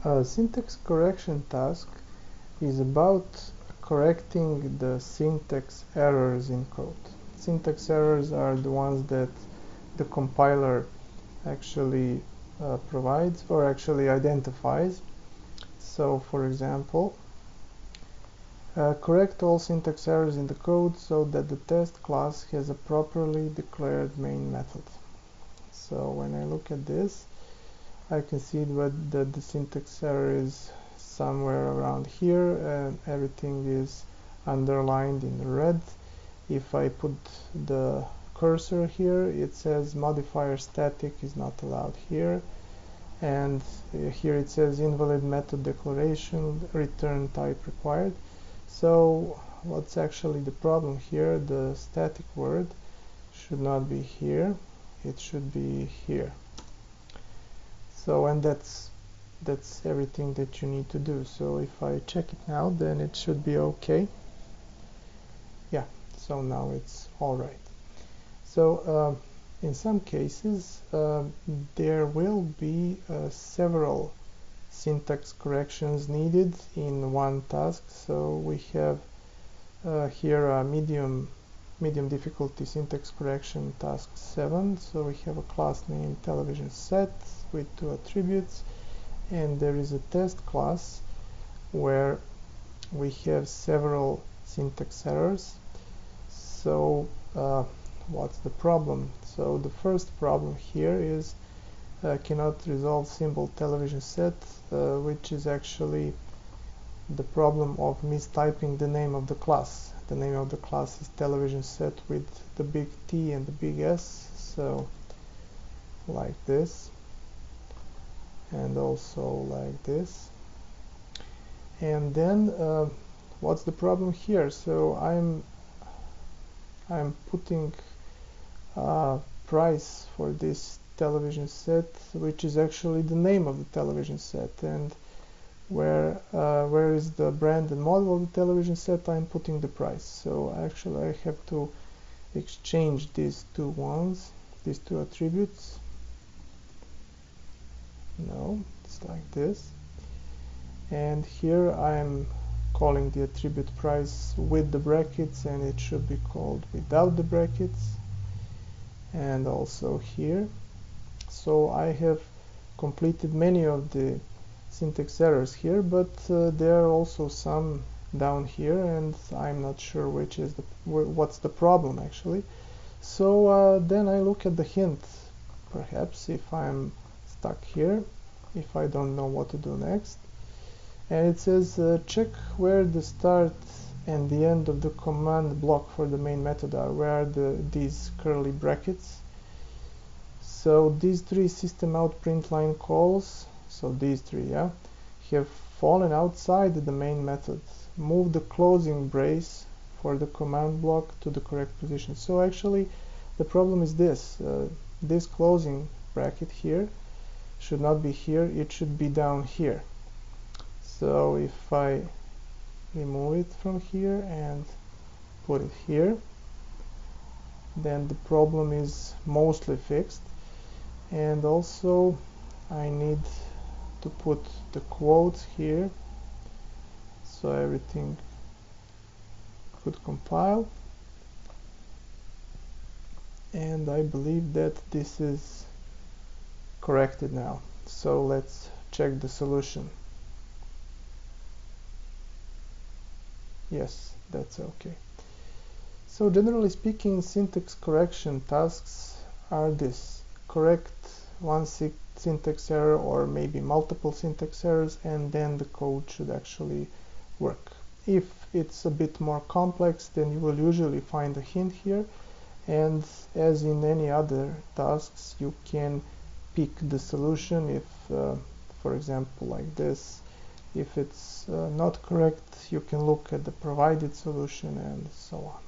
A syntax correction task is about correcting the syntax errors in code. Syntax errors are the ones that the compiler actually provides or actually identifies. So, for example, correct all syntax errors in the code so that the test class has a properly declared main method. So when I look at this, I can see that the syntax error is somewhere around here and everything is underlined in red. If I put the cursor here, it says modifier static is not allowed here, and here it says invalid method declaration, return type required. So what's actually the problem here? The static word should not be here, it should be here. So, and that's everything that you need to do. So if I check it now, then it should be okay. Yeah, so now it's all right. So in some cases there will be several syntax corrections needed in one task. So we have here a medium difficulty syntax correction task 7. So we have a class named television set with 2 attributes, and there is a test class where we have several syntax errors. So what's the problem? So the first problem here is cannot resolve symbol television set, which is actually the problem of mistyping the name of the class. The name of the class is television set with the big T and the big S, so like this, and also like this. And then what's the problem here? So I'm putting price for this television set, which is actually the name of the television set, and where is the brand and model of the television set, I'm putting the price. So actually I have to exchange these two attributes. No, it's like this, and here I'm calling the attribute price with the brackets, and it should be called without the brackets, and also here. So I have completed many of the syntax errors here, but there are also some down here, and I'm not sure which is what's the problem actually. So then I look at the hint, perhaps if I'm stuck here, if I don't know what to do next, and it says check where the start and the end of the command block for the main method are. Where are these curly brackets? So these 3 system out print line calls, so these 3, yeah, have fallen outside the main method. Move the closing brace for the command block to the correct position. So actually the problem is this, this closing bracket here should not be here, it should be down here. So if I remove it from here and put it here, then the problem is mostly fixed. And also I need to put the quotes here so everything could compile, and I believe that this is corrected now. So let's check the solution. Yes, that's okay. So generally speaking, syntax correction tasks are this: correct one syntax error or maybe multiple syntax errors, and then the code should actually work. If it's a bit more complex, then you will usually find a hint here, and as in any other tasks, you can pick the solution if for example like this, if it's not correct, you can look at the provided solution and so on.